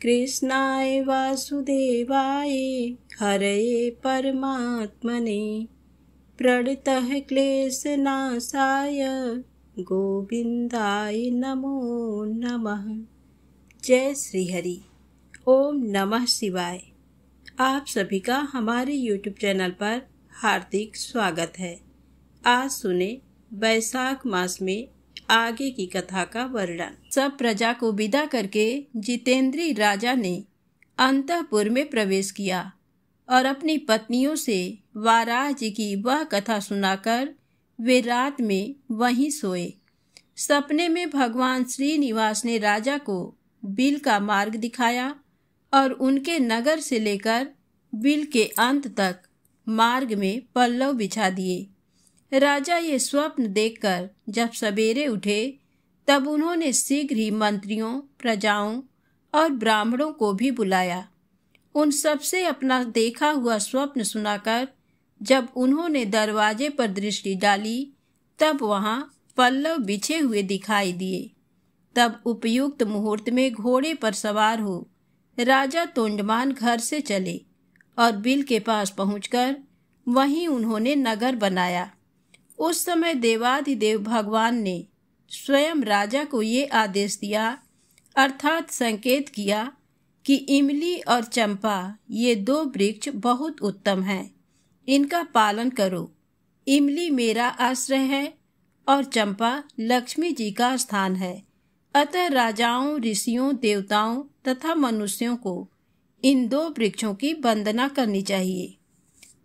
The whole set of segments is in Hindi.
कृष्णाय वासुदेवाय हरये परमात्मने प्रणतः क्लेशनाशाय गोविंदाय नमो नमः। जय श्री हरि। ओम नमः शिवाय। आप सभी का हमारे YouTube चैनल पर हार्दिक स्वागत है। आज सुने वैशाख मास में आगे की कथा का वर्णन। सब प्रजा को विदा करके जितेंद्री राजा ने अंतःपुर में प्रवेश किया और अपनी पत्नियों से वाराह जी की वह कथा सुनाकर वे रात में वहीं सोए। सपने में भगवान श्रीनिवास ने राजा को बिल का मार्ग दिखाया और उनके नगर से लेकर बिल के अंत तक मार्ग में पल्लव बिछा दिए। राजा ये स्वप्न देखकर जब सवेरे उठे तब उन्होंने शीघ्र ही मंत्रियों, प्रजाओं और ब्राह्मणों को भी बुलाया। उन सबसे अपना देखा हुआ स्वप्न सुनाकर जब उन्होंने दरवाजे पर दृष्टि डाली तब वहां पल्लव बिछे हुए दिखाई दिए। तब उपयुक्त मुहूर्त में घोड़े पर सवार हो राजा तोंडमान घर से चले और बिल के पास पहुंचकर वहीं उन्होंने नगर बनाया। उस समय देवाधिदेव भगवान ने स्वयं राजा को ये आदेश दिया, अर्थात संकेत किया कि इमली और चंपा ये दो वृक्ष बहुत उत्तम हैं, इनका पालन करो। इमली मेरा आश्रय है और चंपा लक्ष्मी जी का स्थान है, अतः राजाओं, ऋषियों, देवताओं तथा मनुष्यों को इन दो वृक्षों की वंदना करनी चाहिए।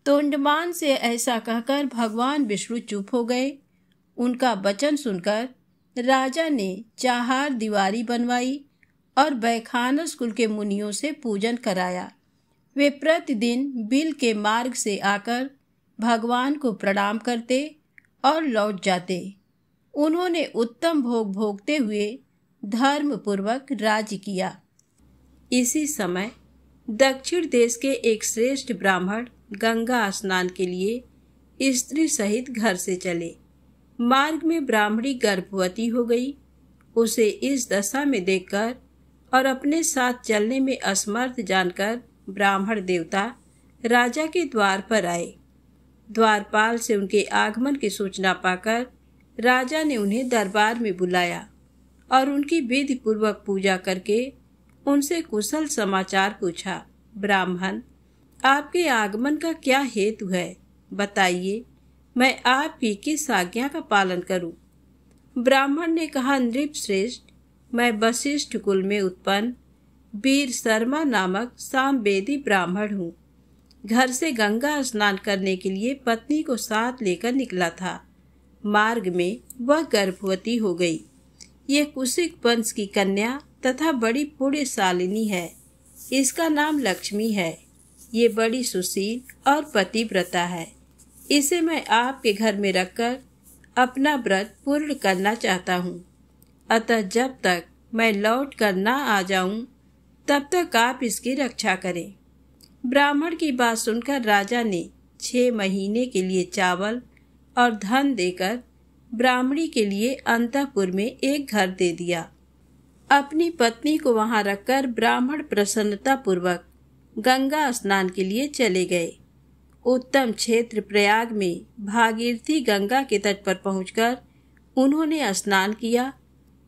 तोंडमान से ऐसा कहकर भगवान विष्णु चुप हो गए। उनका वचन सुनकर राजा ने चाहार दीवारी बनवाई और बैखानस कुल के मुनियों से पूजन कराया। वे प्रतिदिन बिल के मार्ग से आकर भगवान को प्रणाम करते और लौट जाते। उन्होंने उत्तम भोग भोगते हुए धर्म पूर्वक राज्य किया। इसी समय दक्षिण देश के एक श्रेष्ठ ब्राह्मण गंगा स्नान के लिए स्त्री सहित घर से चले। मार्ग में ब्राह्मणी गर्भवती हो गई। उसे इस दशा में देखकर और अपने साथ चलने में असमर्थ जानकर ब्राह्मण देवता राजा के द्वार पर आए। द्वारपाल से उनके आगमन की सूचना पाकर राजा ने उन्हें दरबार में बुलाया और उनकी विधि पूर्वक पूजा करके उनसे कुशल समाचार पूछा। ब्राह्मण, आपके आगमन का क्या हेतु है, बताइए, मैं आपकी किस आज्ञा का पालन करूं? ब्राह्मण ने कहा, नृप श्रेष्ठ, मैं वशिष्ठ कुल में उत्पन्न वीर शर्मा नामक सामवेदी ब्राह्मण हूँ। घर से गंगा स्नान करने के लिए पत्नी को साथ लेकर निकला था। मार्ग में वह गर्भवती हो गई। ये कुशिक वंश की कन्या तथा बड़ी पुण्यशालिनी है। इसका नाम लक्ष्मी है। ये बड़ी सुशील और पतिव्रता है। इसे मैं आपके घर में रखकर अपना व्रत पूर्ण करना चाहता हूँ। अतः जब तक मैं लौट कर न आ जाऊं तब तक आप इसकी रक्षा करें। ब्राह्मण की बात सुनकर राजा ने 6 महीने के लिए चावल और धन देकर ब्राह्मणी के लिए अंतःपुर में एक घर दे दिया। अपनी पत्नी को वहां रखकर ब्राह्मण प्रसन्नता पूर्वक गंगा स्नान के लिए चले गए। उत्तम क्षेत्र प्रयाग में भागीरथी गंगा के तट पर पहुंचकर उन्होंने स्नान किया।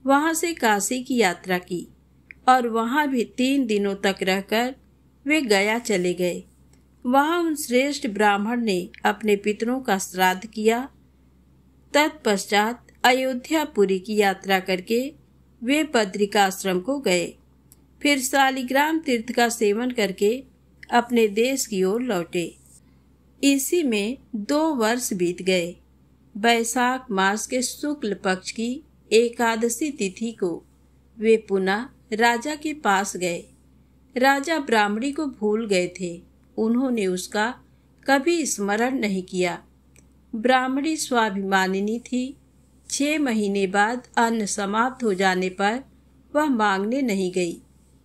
वहां से काशी की यात्रा की और वहां भी 3 दिनों तक रहकर वे गया चले गए। वहां उन श्रेष्ठ ब्राह्मण ने अपने पितरों का श्राद्ध किया। तत्पश्चात अयोध्यापुरी की यात्रा करके वे बद्रिकाश्रम को गए। फिर शालिग्राम तीर्थ का सेवन करके अपने देश की ओर लौटे। इसी में 2 वर्ष बीत गए। वैशाख मास के शुक्ल पक्ष की एकादशी तिथि को वे पुनः राजा के पास गए। राजा ब्राह्मणी को भूल गए थे। उन्होंने उसका कभी स्मरण नहीं किया। ब्राह्मणी स्वाभिमानिनी थी। 6 महीने बाद अन्न समाप्त हो जाने पर वह मांगने नहीं गई,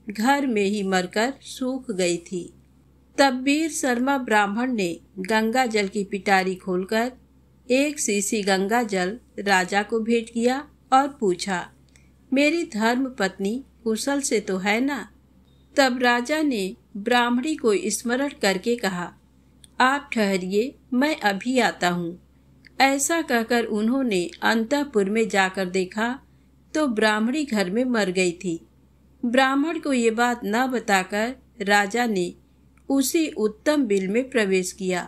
घर में ही मरकर सूख गई थी। तब वीर शर्मा ब्राह्मण ने गंगा जल की पिटारी खोलकर 1 शीशी गंगा जल राजा को भेंट किया और पूछा, मेरी धर्म पत्नी कुशल से तो है ना? तब राजा ने ब्राह्मणी को स्मरण करके कहा, आप ठहरिए, मैं अभी आता हूँ। ऐसा कहकर उन्होंने अंतःपुर में जाकर देखा तो ब्राह्मणी घर में मर गई थी। ब्राह्मण को ये बात न बताकर राजा ने उसी उत्तम बिल में प्रवेश किया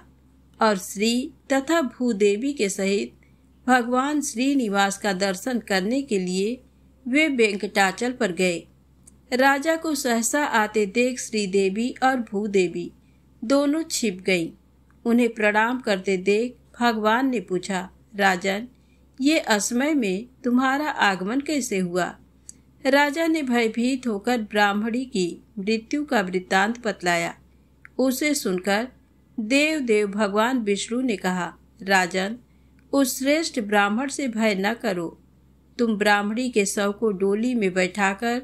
और श्री तथा भूदेवी के सहित भगवान श्रीनिवास का दर्शन करने के लिए वे वेंकटाचल पर गए। राजा को सहसा आते देख श्रीदेवी और भूदेवी दोनों छिप गईं। उन्हें प्रणाम करते देख भगवान ने पूछा, राजन, ये असमय में तुम्हारा आगमन कैसे हुआ? राजा ने भयभीत होकर ब्राह्मणी की मृत्यु का वृत्तांत बतलाया। उसे सुनकर देव भगवान विष्णु ने कहा, राजन, उस श्रेष्ठ ब्राह्मण से भय न करो। तुम ब्राह्मणी के शव को डोली में बैठाकर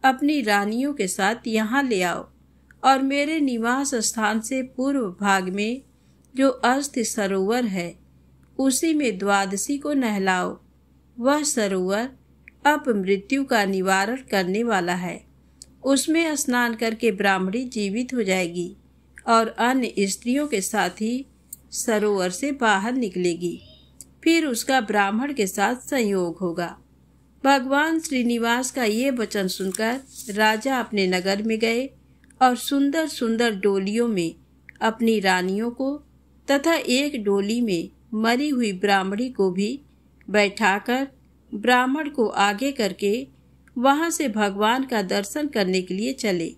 अपनी रानियों के साथ यहाँ ले आओ और मेरे निवास स्थान से पूर्व भाग में जो अस्थि सरोवर है उसी में द्वादशी को नहलाओ। वह सरोवर अपमृत्यु का निवारण करने वाला है। उसमें स्नान करके ब्राह्मणी जीवित हो जाएगी और अन्य स्त्रियों के साथ ही सरोवर से बाहर निकलेगी। फिर उसका ब्राह्मण के साथ संयोग होगा। भगवान श्रीनिवास का ये वचन सुनकर राजा अपने नगर में गए और सुंदर सुंदर डोलियों में अपनी रानियों को तथा एक डोली में मरी हुई ब्राह्मणी को भी बैठाकर ब्राह्मण को आगे करके वहां से भगवान का दर्शन करने के लिए चले।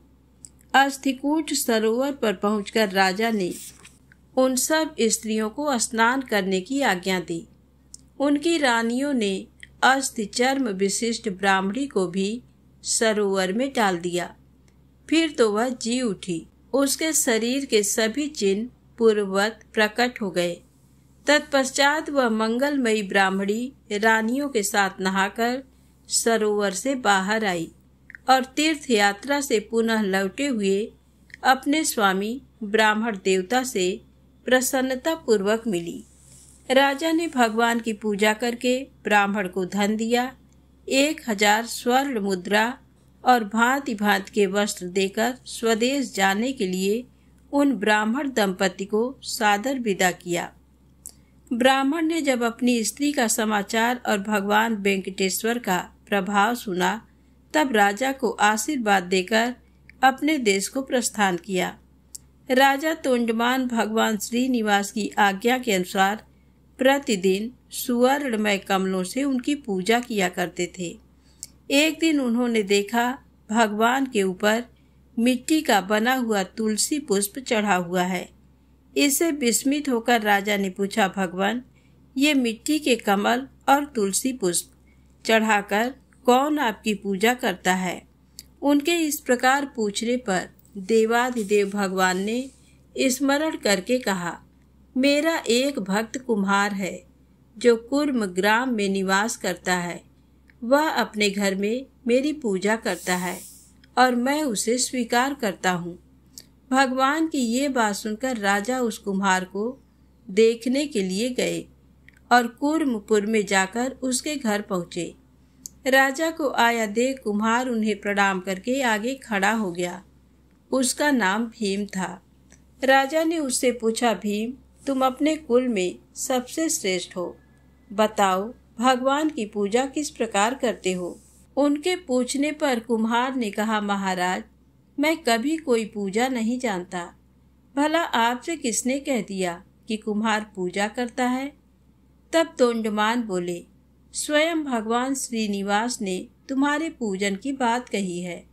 अस्थिकूट सरोवर पर पहुंचकर राजा ने उन सब स्त्रियों को स्नान करने की आज्ञा दी। उनकी रानियों ने अस्थि चर्म विशिष्ट ब्राह्मणी को भी सरोवर में डाल दिया। फिर तो वह जी उठी। उसके शरीर के सभी चिन्ह पूर्ववत प्रकट हो गए। तत्पश्चात वह मंगलमयी ब्राह्मणी रानियों के साथ नहाकर सरोवर से बाहर आई और तीर्थ यात्रा से पुनः लौटे हुए अपने स्वामी ब्राह्मण देवता से प्रसन्नता पूर्वक मिली। राजा ने भगवान की पूजा करके ब्राह्मण को धन दिया। 1000 स्वर्ण मुद्रा और भांति भांति के वस्त्र देकर स्वदेश जाने के लिए उन ब्राह्मण दंपति को सादर विदा किया। ब्राह्मण ने जब अपनी स्त्री का समाचार और भगवान वेंकटेश्वर का प्रभाव सुना तब राजा को आशीर्वाद देकर अपने देश को प्रस्थान किया। राजा तोंडमान भगवान श्रीनिवास की आज्ञा के अनुसार प्रतिदिन सुवर्णमय कमलों से उनकी पूजा किया करते थे। एक दिन उन्होंने देखा भगवान के ऊपर मिट्टी का बना हुआ तुलसी पुष्प चढ़ा हुआ है। इससे विस्मित होकर राजा ने पूछा, भगवान, ये मिट्टी के कमल और तुलसी पुष्प चढ़ाकर कौन आपकी पूजा करता है? उनके इस प्रकार पूछने पर देवाधिदेव भगवान ने स्मरण करके कहा, मेरा एक भक्त कुम्हार है जो कुर्म ग्राम में निवास करता है। वह अपने घर में मेरी पूजा करता है और मैं उसे स्वीकार करता हूँ। भगवान की ये बात सुनकर राजा उस कुम्हार को देखने के लिए गए और कुर्मपुर में जाकर उसके घर पहुँचे। राजा को आया देख कुम्हार उन्हें प्रणाम करके आगे खड़ा हो गया। उसका नाम भीम था। राजा ने उससे पूछा, भीम, तुम अपने कुल में सबसे श्रेष्ठ हो। बताओ, भगवान की पूजा किस प्रकार करते हो? उनके पूछने पर कुम्हार ने कहा, महाराज, मैं कभी कोई पूजा नहीं जानता। भला आपसे किसने कह दिया कि कुम्हार पूजा करता है? तब तोंडमान बोले, स्वयं भगवान श्रीनिवास ने तुम्हारे पूजन की बात कही है।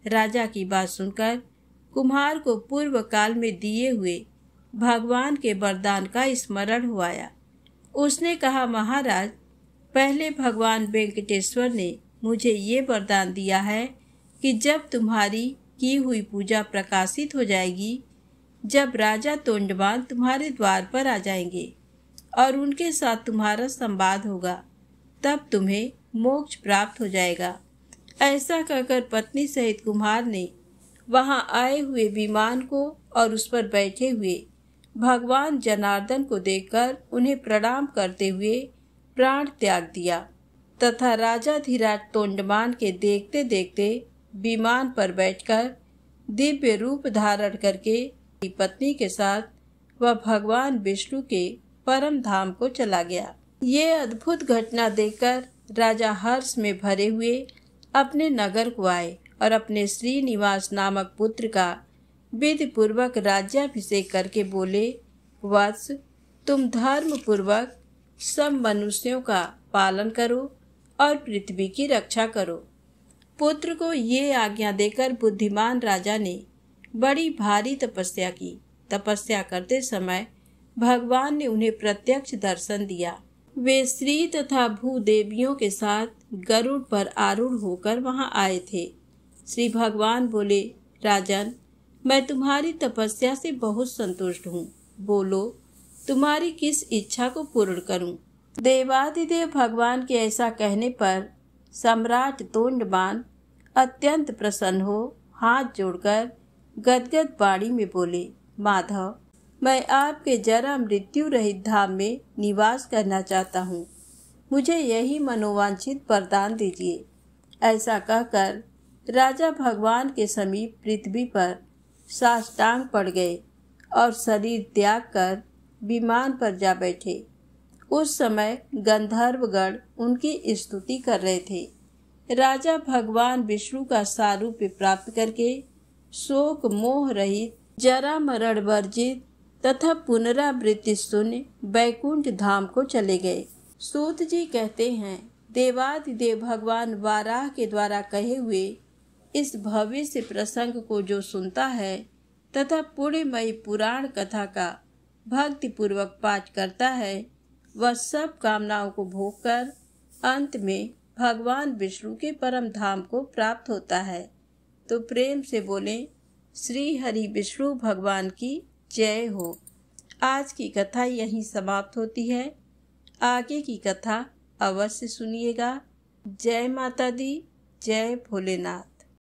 राजा की बात सुनकर कुम्हार को पूर्व काल में दिए हुए भगवान के वरदान का स्मरण हुआया। उसने कहा, महाराज, पहले भगवान वेंकटेश्वर ने मुझे ये वरदान दिया है कि जब तुम्हारी की हुई पूजा प्रकाशित हो जाएगी, जब राजा तोंडमान तुम्हारे द्वार पर आ जाएंगे और उनके साथ तुम्हारा संवाद होगा, तब तुम्हें मोक्ष प्राप्त हो जाएगा। ऐसा कहकर पत्नी सहित कुम्हार ने वहां आए हुए विमान को और उस पर बैठे हुए भगवान जनार्दन को देखकर उन्हें प्रणाम करते हुए प्राण त्याग दिया तथा राजा धीराज तोंडमान के देखते देखते विमान पर बैठकर दिव्य रूप धारण करके पत्नी के साथ वह भगवान विष्णु के परम धाम को चला गया। ये अद्भुत घटना देखकर राजा हर्ष में भरे हुए अपने नगर को आए और अपने श्रीनिवास नामक पुत्र का विधि पूर्वक राज्याभिषेक करके बोले, वत्स, तुम धर्म पूर्वक सब मनुष्यों का पालन करो और पृथ्वी की रक्षा करो। पुत्र को ये आज्ञा देकर बुद्धिमान राजा ने बड़ी भारी तपस्या की। तपस्या करते समय भगवान ने उन्हें प्रत्यक्ष दर्शन दिया। वे श्री तथा भूदेवियों के साथ गरुड़ पर आरूढ़ होकर वहां आए थे। श्री भगवान बोले, राजन, मैं तुम्हारी तपस्या से बहुत संतुष्ट हूँ। बोलो, तुम्हारी किस इच्छा को पूर्ण करूं? देवादिदेव भगवान के ऐसा कहने पर सम्राट तोंडमान अत्यंत प्रसन्न हो हाथ जोड़कर गदगद वाणी में बोले, माधव, मैं आपके जरा मृत्यु रहित धाम में निवास करना चाहता हूँ। मुझे यही मनोवांछित वरदान दीजिए। ऐसा कहकर राजा भगवान के समीप पृथ्वी पर साष्टांग पड़ गए और शरीर त्याग कर विमान पर जा बैठे। उस समय गंधर्वगण उनकी स्तुति कर रहे थे। राजा भगवान विष्णु का सारूप्य प्राप्त करके शोक मोह रहित, जरा मरण वर्जित तथा पुनरावृत्ति शून्य बैकुंठ धाम को चले गए। सूत जी कहते हैं, देवादिदेव भगवान वाराह के द्वारा कहे हुए इस भविष्य प्रसंग को जो सुनता है तथा पुण्यमयी पुराण कथा का भक्ति पूर्वक पाठ करता है, वह सब कामनाओं को भोग कर अंत में भगवान विष्णु के परम धाम को प्राप्त होता है। तो प्रेम से बोले, श्री हरि विष्णु भगवान की जय हो। आज की कथा यहीं समाप्त होती है। आगे की कथा अवश्य सुनिएगा। जय माता दी, जय भोलेनाथ।